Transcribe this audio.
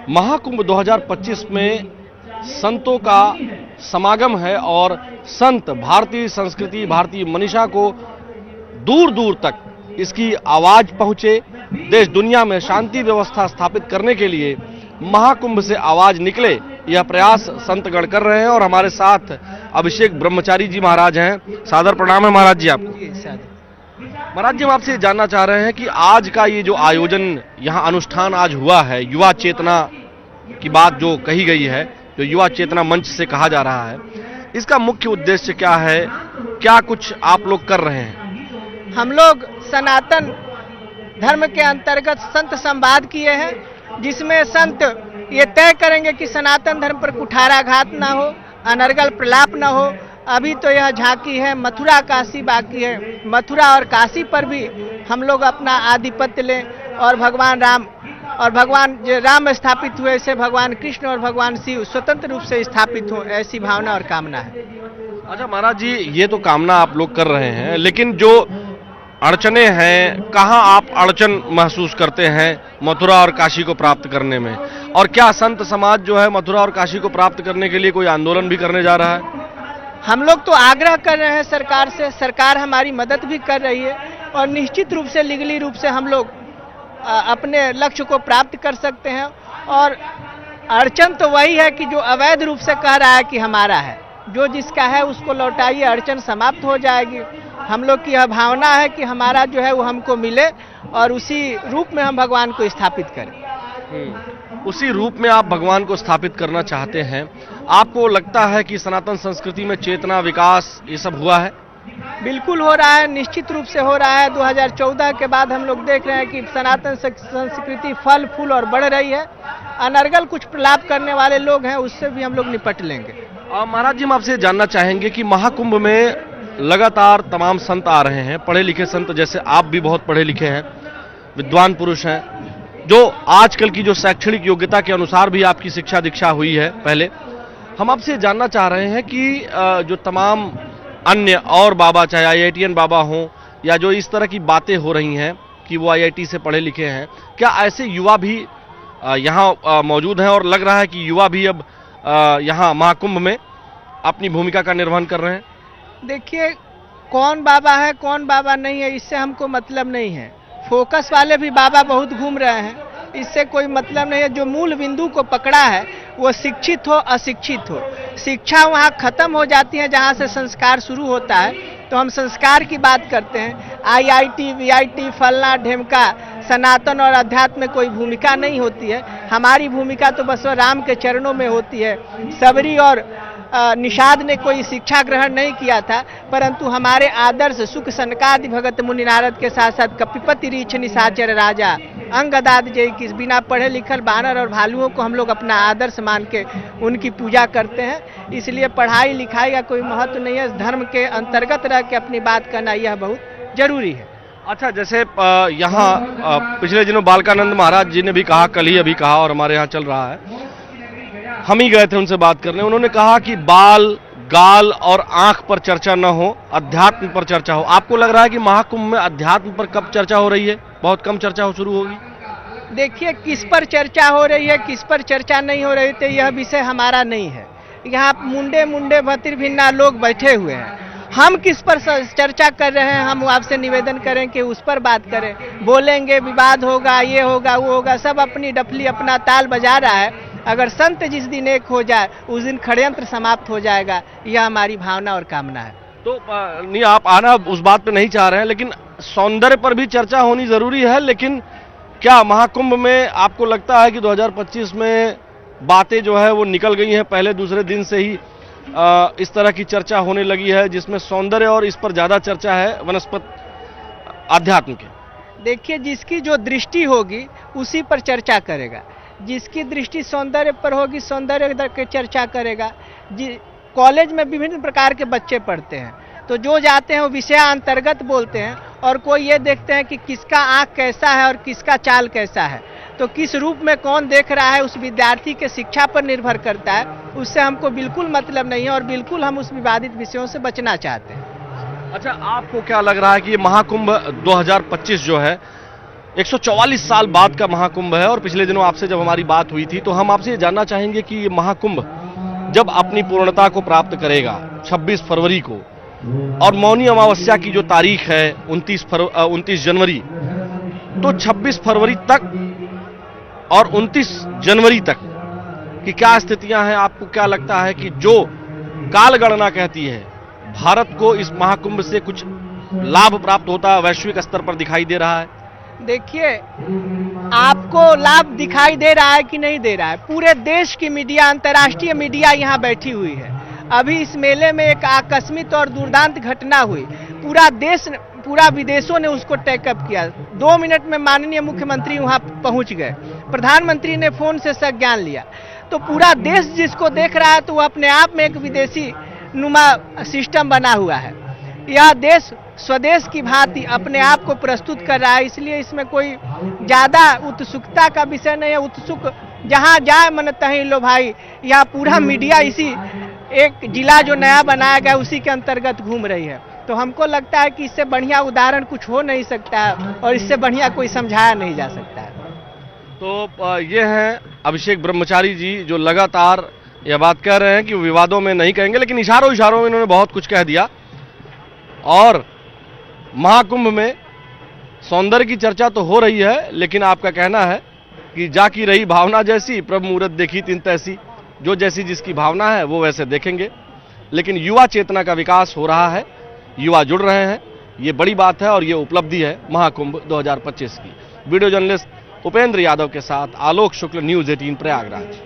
महाकुंभ 2025 में संतों का समागम है और संत भारतीय संस्कृति, भारतीय मनीषा को दूर दूर तक इसकी आवाज पहुंचे। देश दुनिया में शांति व्यवस्था स्थापित करने के लिए महाकुंभ से आवाज निकले, यह प्रयास संतगण कर रहे हैं। और हमारे साथ अभिषेक ब्रह्मचारी जी महाराज हैं। सादर प्रणाम है महाराज जी आपको। महाराज जी, हम आपसे जानना चाह रहे हैं कि आज का ये जो आयोजन यहाँ अनुष्ठान आज हुआ है, युवा चेतना की बात जो कही गई है, जो युवा चेतना मंच से कहा जा रहा है, इसका मुख्य उद्देश्य क्या है? क्या कुछ आप लोग कर रहे हैं? हम लोग सनातन धर्म के अंतर्गत संत संवाद किए हैं, जिसमें संत ये तय करेंगे कि सनातन धर्म पर कुठाराघात ना हो, अनर्गल प्रलाप ना हो। अभी तो यह झांकी है, मथुरा काशी बाकी है। मथुरा और काशी पर भी हम लोग अपना आधिपत्य लें और भगवान राम और भगवान जो राम स्थापित हुए, ऐसे भगवान कृष्ण और भगवान शिव स्वतंत्र रूप से स्थापित हो, ऐसी भावना और कामना है। अच्छा महाराज जी, ये तो कामना आप लोग कर रहे हैं, लेकिन जो अड़चने हैं, कहाँ आप अड़चन महसूस करते हैं मथुरा और काशी को प्राप्त करने में? और क्या संत समाज जो है मथुरा और काशी को प्राप्त करने के लिए कोई आंदोलन भी करने जा रहा है? हम लोग तो आग्रह कर रहे हैं सरकार से, सरकार हमारी मदद भी कर रही है और निश्चित रूप से लीगली रूप से हम लोग अपने लक्ष्य को प्राप्त कर सकते हैं। और अड़चन तो वही है कि जो अवैध रूप से कह रहा है कि हमारा है, जो जिसका है उसको लौटाइए, अड़चन समाप्त हो जाएगी। हम लोग की यह भावना है कि हमारा जो है वो हमको मिले और उसी रूप में हम भगवान को स्थापित करें। उसी रूप में आप भगवान को स्थापित करना चाहते हैं। आपको लगता है कि सनातन संस्कृति में चेतना, विकास ये सब हुआ है? बिल्कुल हो रहा है, निश्चित रूप से हो रहा है। 2014 के बाद हम लोग देख रहे हैं कि सनातन संस्कृति फल फूल और बढ़ रही है। अनर्गल कुछ प्रलाप करने वाले लोग हैं, उससे भी हम लोग निपट लेंगे। महाराज जी, हम आपसे जानना चाहेंगे कि महाकुंभ में लगातार तमाम संत आ रहे हैं, पढ़े लिखे संत, जैसे आप भी बहुत पढ़े लिखे हैं, विद्वान पुरुष हैं, जो आजकल की जो शैक्षणिक योग्यता के अनुसार भी आपकी शिक्षा दीक्षा हुई है पहले। हम आपसे जानना चाह रहे हैं कि जो तमाम अन्य और बाबा, चाहे IITN बाबा हों या जो इस तरह की बातें हो रही हैं कि वो IIT से पढ़े लिखे हैं, क्या ऐसे युवा भी यहाँ मौजूद हैं? और लग रहा है कि युवा भी अब यहाँ महाकुंभ में अपनी भूमिका का निर्वहन कर रहे हैं? देखिए, कौन बाबा है कौन बाबा नहीं है इससे हमको मतलब नहीं है। फोकस वाले भी बाबा बहुत घूम रहे हैं, इससे कोई मतलब नहीं है। जो मूल बिंदु को पकड़ा है वो शिक्षित हो अशिक्षित हो, शिक्षा वहाँ खत्म हो जाती है जहाँ से संस्कार शुरू होता है। तो हम संस्कार की बात करते हैं। IIT VIT फलना ढेमका, सनातन और अध्यात्म में कोई भूमिका नहीं होती है। हमारी भूमिका तो बस राम के चरणों में होती है। सबरी और निषाद ने कोई शिक्षा ग्रहण नहीं किया था, परंतु हमारे आदर्श सुख सनकादि भगत मुनि नारद के साथ साथ कपिपति रीछ निशाचर राजा अंगदाद जय की बिना पढ़े लिखल बानर और भालुओं को हम लोग अपना आदर्श मान के उनकी पूजा करते हैं। इसलिए पढ़ाई लिखाई का कोई महत्व नहीं है, धर्म के अंतर्गत रह के अपनी बात करना यह बहुत जरूरी है। अच्छा, जैसे यहाँ पिछले दिनों बालकानंद महाराज जी ने भी कहा, कल ही अभी कहा और हमारे यहाँ चल रहा है, हम ही गए थे उनसे बात करने, उन्होंने कहा कि बाल, गाल और आंख पर चर्चा न हो, अध्यात्म पर चर्चा हो। आपको लग रहा है कि महाकुंभ में अध्यात्म पर कब चर्चा हो रही है? बहुत कम चर्चा हो शुरू होगी। देखिए, किस पर चर्चा हो रही है, किस पर चर्चा नहीं हो रही, तो यह विषय हमारा नहीं है। यहाँ मुंडे मुंडे भतिर भिन्ना लोग बैठे हुए हैं, हम किस पर चर्चा कर रहे हैं? हम आपसे निवेदन करें कि उस पर बात करें। बोलेंगे विवाद होगा, ये होगा वो होगा, सब अपनी डफली अपना ताल बजा रहा है। अगर संत जिस दिन एक हो जाए उस दिन षड्यंत्र समाप्त हो जाएगा, यह हमारी भावना और कामना है। तो नहीं, आप आना उस बात पे नहीं चाह रहे हैं, लेकिन सौंदर्य पर भी चर्चा होनी जरूरी है। लेकिन क्या महाकुंभ में आपको लगता है कि 2025 में बातें जो है वो निकल गई हैं? पहले दूसरे दिन से ही इस तरह की चर्चा होने लगी है, जिसमें सौंदर्य और इस पर ज्यादा चर्चा है वनस्पत अध्यात्म के। देखिए, जिसकी जो दृष्टि होगी उसी पर चर्चा करेगा। जिसकी दृष्टि सौंदर्य पर होगी सौंदर्य की चर्चा करेगा। कॉलेज में विभिन्न प्रकार के बच्चे पढ़ते हैं, तो जो जाते हैं वो विषयांतर्गत बोलते हैं और कोई ये देखते हैं कि किसका आंख कैसा है और किसका चाल कैसा है। तो किस रूप में कौन देख रहा है उस विद्यार्थी के शिक्षा पर निर्भर करता है। उससे हमको बिल्कुल मतलब नहीं है और बिल्कुल हम उस विवादित विषयों से बचना चाहते हैं। अच्छा, आपको क्या लग रहा है कि ये महाकुंभ 2025 जो है 144 साल बाद का महाकुंभ है और पिछले दिनों आपसे जब हमारी बात हुई थी तो हम आपसे ये जानना चाहेंगे कि ये महाकुंभ जब अपनी पूर्णता को प्राप्त करेगा 26 फरवरी को, और मौनी अमावस्या की जो तारीख है 29 जनवरी, तो 26 फरवरी तक और 29 जनवरी तक की क्या स्थितियां हैं? आपको क्या लगता है कि जो काल गणना कहती है भारत को इस महाकुंभ से कुछ लाभ प्राप्त होता है, वैश्विक स्तर पर दिखाई दे रहा है? देखिए, आपको लाभ दिखाई दे रहा है कि नहीं दे रहा है? पूरे देश की मीडिया, अंतर्राष्ट्रीय मीडिया यहाँ बैठी हुई है। अभी इस मेले में एक आकस्मिक और दुर्दांत घटना हुई, पूरा विदेशों ने उसको टेकअप किया। 2 मिनट में माननीय मुख्यमंत्री वहां पहुंच गए, प्रधानमंत्री ने फोन से संज्ञान लिया। तो पूरा देश जिसको देख रहा है तो वो अपने आप में एक विदेशी नुमा सिस्टम बना हुआ है। यह देश स्वदेश की भांति अपने आप को प्रस्तुत कर रहा है, इसलिए इसमें कोई ज्यादा उत्सुकता का विषय नहीं है। उत्सुक जहां जाए मन तहीं लो भाई, यह पूरा मीडिया इसी एक जिला जो नया बनाया गया उसी के अंतर्गत घूम रही है। तो हमको लगता है कि इससे बढ़िया उदाहरण कुछ हो नहीं सकता है और इससे बढ़िया कोई समझाया नहीं जा सकता है। तो ये हैं अभिषेक ब्रह्मचारी जी, जो लगातार यह बात कह रहे हैं कि विवादों में नहीं कहेंगे, लेकिन इशारों में इन्होंने बहुत कुछ कह दिया। और महाकुंभ में सौंदर्य की चर्चा तो हो रही है, लेकिन आपका कहना है कि जाकी रही भावना जैसी, प्रभु मुहूर्त देखी तीन तैसी। जो जैसी जिसकी भावना है वो वैसे देखेंगे, लेकिन युवा चेतना का विकास हो रहा है, युवा जुड़ रहे हैं, ये बड़ी बात है और ये उपलब्धि है महाकुंभ 2025 की। वीडियो जर्नलिस्ट उपेंद्र यादव के साथ आलोक शुक्ल, न्यूज़ 18 प्रयागराज।